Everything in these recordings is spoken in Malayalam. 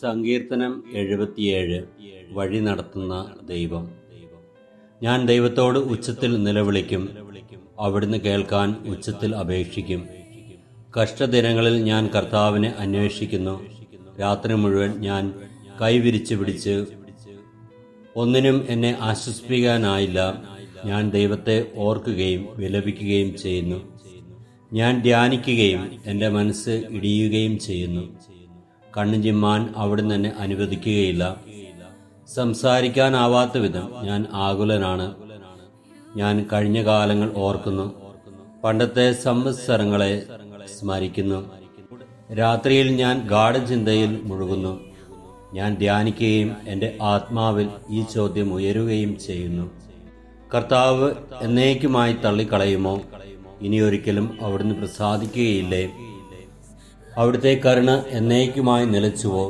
സങ്കീർത്തനം 77. വഴി നടത്തുന്ന ദൈവം. ഞാൻ ദൈവത്തോട് ഉച്ചത്തിൽ നിലവിളിക്കും, അവിടുന്ന് കേൾക്കാൻ ഉച്ചത്തിൽ അപേക്ഷിക്കും. കഷ്ടദിനങ്ങളിൽ ഞാൻ കർത്താവിനെ അന്വേഷിക്കുന്നു. രാത്രി മുഴുവൻ ഞാൻ കൈവിരിച്ച് പിടിച്ച് ഒന്നിനും എന്നെ ആശ്വസിപ്പിക്കാനായില്ല. ഞാൻ ദൈവത്തെ ഓർക്കുകയും വിലപിക്കുകയും ചെയ്യുന്നു. ഞാൻ ധ്യാനിക്കുകയും എൻ്റെ മനസ്സ് ഇടിയുകയും ചെയ്യുന്നു. കണ്ണു ചിമ്മാൻ അവിടുന്ന് എന്നെ അനുവദിക്കുകയില്ല. സംസാരിക്കാനാവാത്ത വിധം ഞാൻ ആകുലനാണ്. ഞാൻ കഴിഞ്ഞ കാലങ്ങൾ ഓർക്കുന്നു, പണ്ടത്തെ സംവത്സരങ്ങളെ സ്മരിക്കുന്നു. രാത്രിയിൽ ഞാൻ ഗാഢചിന്തയിൽ മുഴുകുന്നു. ഞാൻ ധ്യാനിക്കുകയും എൻ്റെ ആത്മാവിൽ ഈ ചോദ്യം ഉയരുകയും ചെയ്യുന്നു: കർത്താവ് എന്നേക്കുമായി തള്ളിക്കളയുമോ? ഇനിയൊരിക്കലും അവിടുന്ന് പ്രസാദിക്കുകയില്ലേ? അവിടുത്തെ കരുണ എന്നേക്കുമായി നിലച്ചുവോ?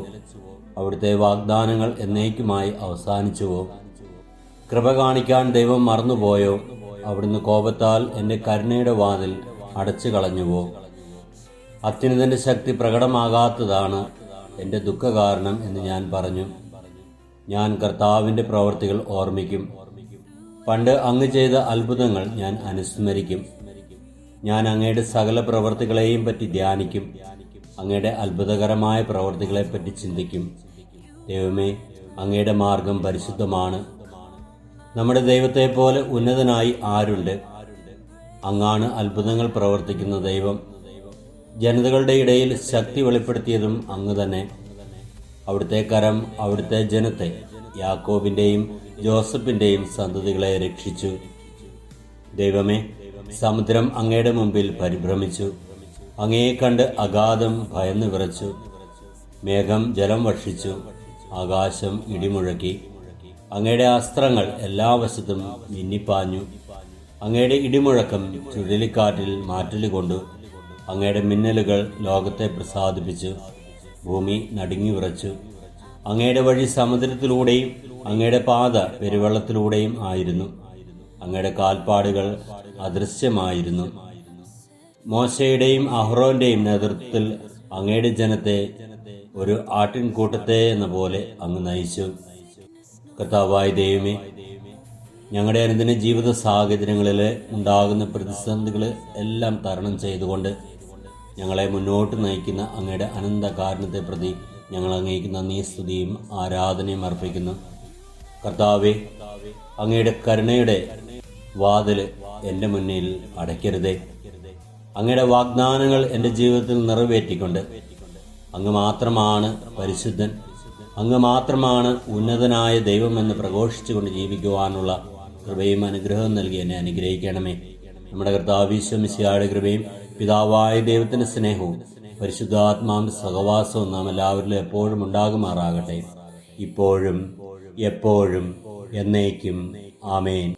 അവിടുത്തെ വാഗ്ദാനങ്ങൾ എന്നേക്കുമായി അവസാനിച്ചുവോ? കൃപ കാണിക്കാൻ ദൈവം മറന്നുപോയോ? അവിടുന്ന് കോപത്താൽ എൻ്റെ കരുണയുടെ വാതിൽ അടച്ചു കളഞ്ഞുവോ? അത്യുന്നതൻ്റെ ശക്തി പ്രകടമാകാത്തതാണ് എൻ്റെ ദുഃഖകാരണം എന്ന് ഞാൻ പറഞ്ഞു. ഞാൻ കർത്താവിൻ്റെ പ്രവൃത്തികൾ ഓർമ്മിക്കും. പണ്ട് അങ്ങ് ചെയ്ത അത്ഭുതങ്ങൾ ഞാൻ അനുസ്മരിക്കും. ഞാൻ അങ്ങയുടെ സകല പ്രവൃത്തികളെയും പറ്റി ധ്യാനിക്കും. അങ്ങയുടെ അത്ഭുതകരമായ പ്രവൃത്തികളെപ്പറ്റി ചിന്തിക്കും. ദൈവമേ, അങ്ങയുടെ മാർഗം പരിശുദ്ധമാണ്. നമ്മുടെ ദൈവത്തെ പോലെ ഉന്നതനായി ആരുണ്ട്? അങ്ങാണ് അത്ഭുതങ്ങൾ പ്രവർത്തിക്കുന്ന ദൈവം. ജനതകളുടെ ഇടയിൽ ശക്തി വെളിപ്പെടുത്തിയതും അങ്ങ് തന്നെ. അവിടുത്തെ കരം അവിടുത്തെ ജനത്തെ, യാക്കോബിൻ്റെയും ജോസഫിൻ്റെയും സന്തതികളെ രക്ഷിച്ചു. ദൈവമേ, സമുദ്രം അങ്ങയുടെ മുമ്പിൽ പരിഭ്രമിച്ചു. അങ്ങയെ കണ്ട് അഗാധം ഭയന്ന് വിറച്ചു. മേഘം ജലം വർഷിച്ചു, ആകാശം ഇടിമുഴക്കി. അങ്ങയുടെ അസ്ത്രങ്ങൾ എല്ലാ വശത്തും മിന്നിപ്പാഞ്ഞു. അങ്ങയുടെ ഇടിമുഴക്കം ചുഴലിക്കാറ്റിൽ മാറ്റലുകൊണ്ടു. അങ്ങയുടെ മിന്നലുകൾ ലോകത്തെ പ്രസാദിപ്പിച്ചു. ഭൂമി നടുങ്ങി വിറച്ചു. അങ്ങയുടെ വഴി സമുദ്രത്തിലൂടെയും അങ്ങയുടെ പാത പെരുവെള്ളത്തിലൂടെയും ആയിരുന്നു. അങ്ങയുടെ കാൽപ്പാടുകൾ അദൃശ്യമായിരുന്നു. മോശയുടെയും അഹ്റോന്റെയും നേതൃത്വത്തിൽ അങ്ങയുടെ ജനത്തെ ഒരു ആട്ടിൻകൂട്ടത്തെ എന്ന പോലെ അങ്ങ് നയിച്ചു. കർത്താവായ ദൈവമേ, ഞങ്ങളുടെ അനുദിന ജീവിത സാഹചര്യങ്ങളിൽ ഉണ്ടാകുന്ന പ്രതിസന്ധികൾ എല്ലാം തരണം ചെയ്തുകൊണ്ട് ഞങ്ങളെ മുന്നോട്ട് നയിക്കുന്ന അങ്ങയുടെ അനന്ത കാരുണ്യത്തെ പ്രതി ഞങ്ങൾ അങ്ങേക്ക് നന്ദി, സ്തുതിയും ആരാധനയും അർപ്പിക്കുന്നു. കർത്താവേ, അങ്ങയുടെ കരുണയുടെ വാതിൽ എൻ്റെ മുന്നിൽ അടയ്ക്കരുതേ. അങ്ങയുടെ വാഗ്ദാനങ്ങൾ എൻ്റെ ജീവിതത്തിൽ നിറവേറ്റിക്കൊണ്ട് അങ്ങ് മാത്രമാണ് പരിശുദ്ധൻ, അങ്ങ് മാത്രമാണ് ഉന്നതനായ ദൈവമെന്ന് പ്രഘോഷിച്ചുകൊണ്ട് ജീവിക്കുവാനുള്ള കൃപയും അനുഗ്രഹവും നൽകി എന്നെ അനുഗ്രഹിക്കണമേ. നമ്മുടെ കർത്താവ് ഈശോ മിശിഹായുടെ കൃപയും പിതാവായ ദൈവത്തിൻ്റെ സ്നേഹവും പരിശുദ്ധാത്മാവിൻ്റെ സഹവാസവും നാം എല്ലാവരിലും എപ്പോഴും ഉണ്ടാകുമാറാകട്ടെ, ഇപ്പോഴും എപ്പോഴും എന്നേക്കും. ആമേൻ.